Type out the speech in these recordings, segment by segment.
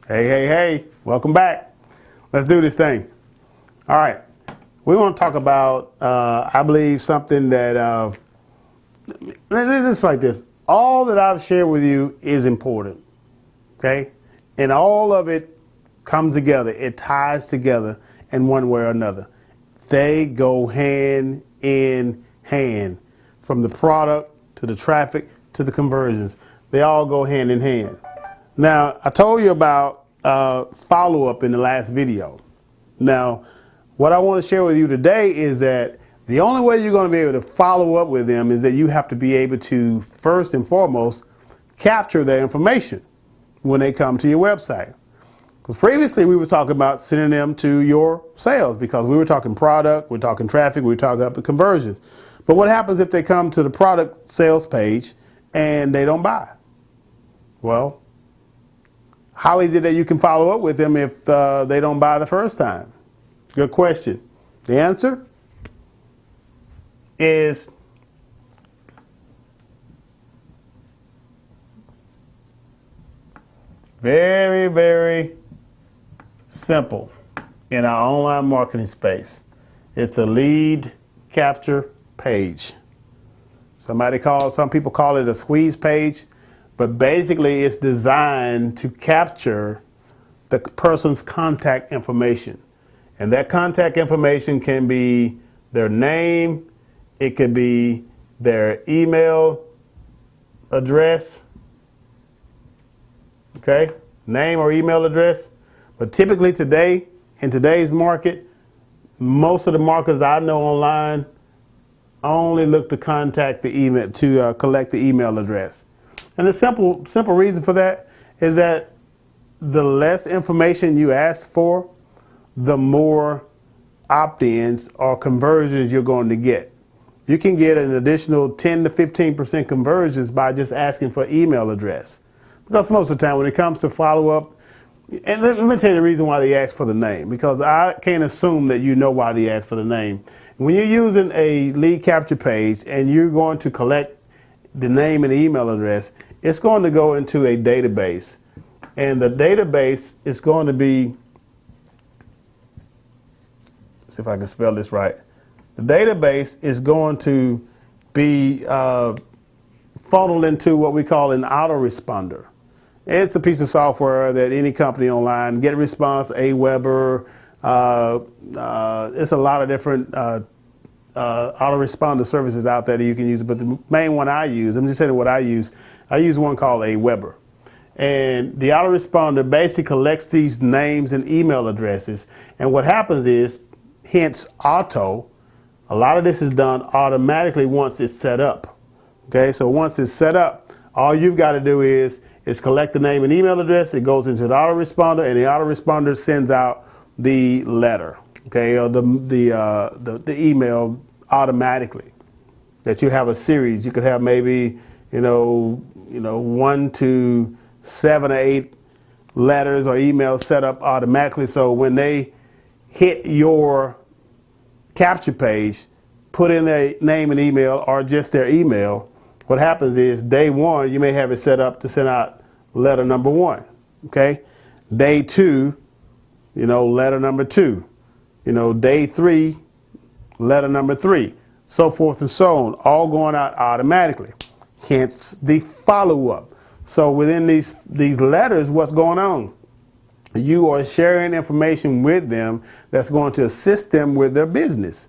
Hey, hey, hey, welcome back. Let's do this thing. All right. We want to talk about, I believe, something that, let's like this. All that I've shared with you is important, okay? And all of it comes together. It ties together in one way or another. They go hand in hand, from the product to the traffic to the conversions. They all go hand in hand. Now, I told you about follow-up in the last video. Now, what I want to share with you today is that the only way you're going to be able to follow up with them is that you have to be able to, first and foremost, capture their information when they come to your website. Because previously we were talking about sending them to your sales, because we were talking product, we're talking traffic, we're talking about conversions. But what happens if they come to the product sales page and they don't buy? Well, how is it that you can follow up with them if they don't buy the first time? Good question. The answer is very, very simple in our online marketing space. It's a lead capture page. Some people call it a squeeze page, but basically it's designed to capture the person's contact information. And that contact information can be their name, it could be their email address, okay? Name or email address. But typically today, in today's market, most of the marketers I know online only look to contact the email, to collect the email address. And the simple reason for that is that the less information you ask for, the more opt-ins or conversions you're going to get. You can get an additional 10 to 15% conversions by just asking for email address. Because most of the time when it comes to follow-up, and let me tell you the reason why they ask for the name, because I can't assume that you know why they ask for the name. When you're using a lead capture page and you're going to collect the name and email address, it's going to go into a database. And the database is going to be, see if I can spell this right. The database is going to be funneled into what we call an autoresponder. It's a piece of software that any company online, GetResponse, Aweber, it's a lot of different autoresponder services out there that you can use. But the main one I use, I'm just saying what I use one called Aweber. And the autoresponder basically collects these names and email addresses. And what happens is, hence auto, a lot of this is done automatically once it's set up. Okay, so once it's set up, all you've got to do is collect the name and email address. It goes into the autoresponder, and the autoresponder sends out the letter, okay, or the email automatically. That you have a series. You could have maybe 1 to 7 or 8 letters or emails set up automatically. So when they hit your capture page, put in their name and email or just their email, what happens is day 1, you may have it set up to send out letter number 1, okay? Day 2, letter number 2. Day 3, letter number 3, so forth and so on, all going out automatically. Hence the follow-up. So within these letters, what's going on? You are sharing information with them that's going to assist them with their business.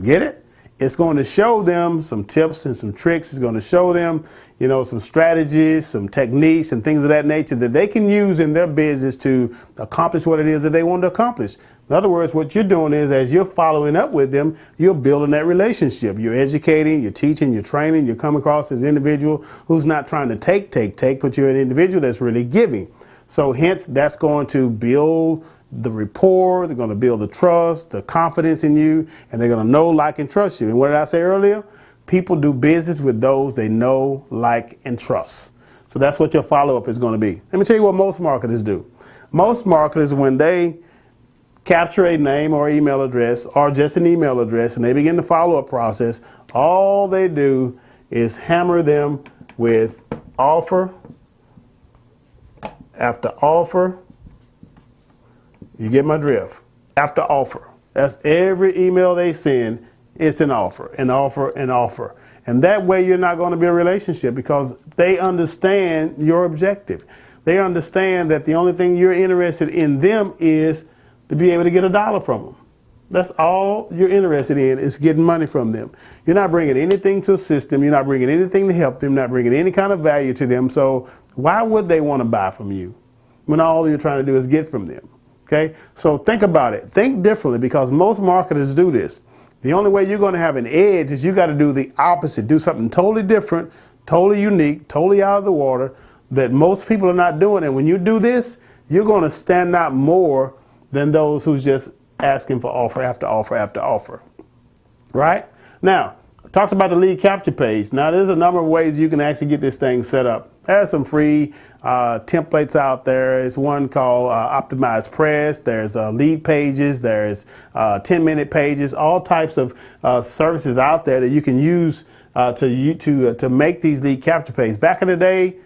Get it? It's going to show them some tips and some tricks. It's going to show them, some strategies, some techniques and things of that nature that they can use in their business to accomplish what it is that they want to accomplish. In other words, what you're doing is, as you're following up with them, you're building that relationship. You're educating, you're teaching, you're training, you come across as an individual who's not trying to take, but you're an individual that's really giving. So hence, that's going to build the rapport, they're going to build the trust, the confidence in you, and they're going to know, like, and trust you. And what did I say earlier? People do business with those they know, like, and trust. So that's what your follow-up is going to be. Let me tell you what most marketers do. Most marketers, when they capture a name or email address or just an email address and they begin the follow-up process, all they do is hammer them with offer after offer You get my drift. After offer. That's every email they send. It's an offer, an offer, an offer. And that way you're not going to be a relationship because they understand your objective. They understand that the only thing you're interested in them is to be able to get $1 from them. That's all you're interested in is getting money from them. You're not bringing anything to assist them. You're not bringing anything to help them. Not bringing any kind of value to them. So why would they want to buy from you when all you're trying to do is get from them? Okay, so think about it. Think differently because most marketers do this. The only way you're going to have an edge is you got to do the opposite. Do something totally different, totally unique, totally out of the water that most people are not doing. And when you do this, you're going to stand out more than those who's just asking for offer after offer after offer. Right? Now, I talked about the lead capture page. Now, there's a number of ways you can actually get this thing set up. There's some free templates out there. There's one called Optimized Press. There's lead pages. There's 10-minute pages. All types of services out there that you can use to make these lead capture pages. Back in the day,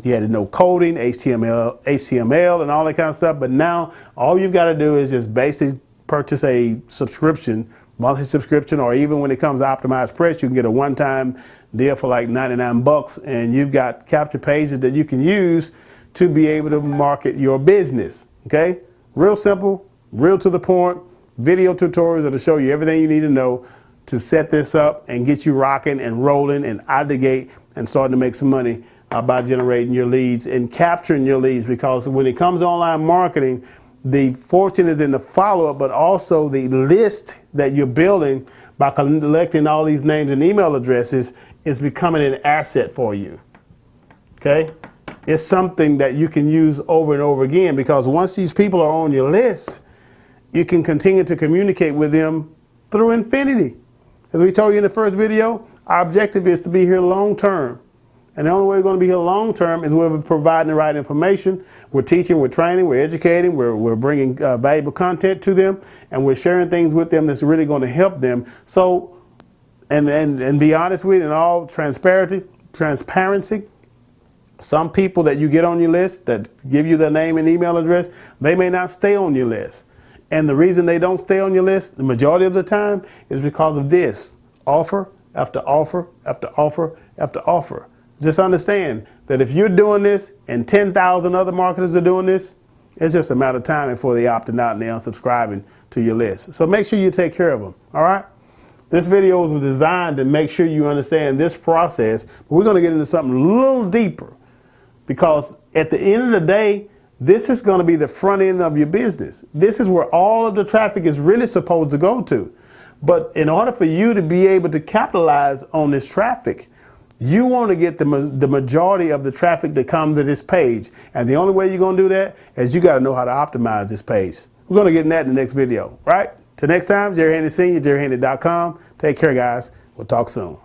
you had to know coding, HTML, and all that kind of stuff. But now, all you've got to do is just basically purchase a subscription, monthly subscription, or even when it comes to Optimized Press, you can get a one-time deal for like 99 bucks, and you've got capture pages that you can use to be able to market your business. Okay? Real simple, real to the point, video tutorials that'll show you everything you need to know to set this up and get you rocking and rolling and out of the gate and starting to make some money by generating your leads and capturing your leads. Because when it comes to online marketing, the fortune is in the follow-up, but also the list that you're building by collecting all these names and email addresses is becoming an asset for you. Okay? It's something that you can use over and over again because once these people are on your list, you can continue to communicate with them through infinity. As we told you in the first video, our objective is to be here long term. And the only way we're going to be here long term is when we're providing the right information. We're teaching, we're training, we're educating, we're bringing valuable content to them, and we're sharing things with them that's really going to help them. So, and be honest with you, in all transparency, some people that you get on your list that give you their name and email address, they may not stay on your list. And the reason they don't stay on your list, the majority of the time, is because of this: offer after offer after offer after offer. Just understand that if you're doing this and 10,000 other marketers are doing this, it's just a matter of time before they opting out and they unsubscribing to your list. So make sure you take care of them. All right. This video was designed to make sure you understand this process, but we're going to get into something a little deeper because at the end of the day, this is going to be the front end of your business. This is where all of the traffic is really supposed to go to. But in order for you to be able to capitalize on this traffic, you want to get the majority of the traffic that comes to this page. And the only way you're going to do that is you got to know how to optimize this page. We're going to get in that in the next video, right? Till next time, Jerry Handy Senior, JerryHandy.com. Take care, guys. We'll talk soon.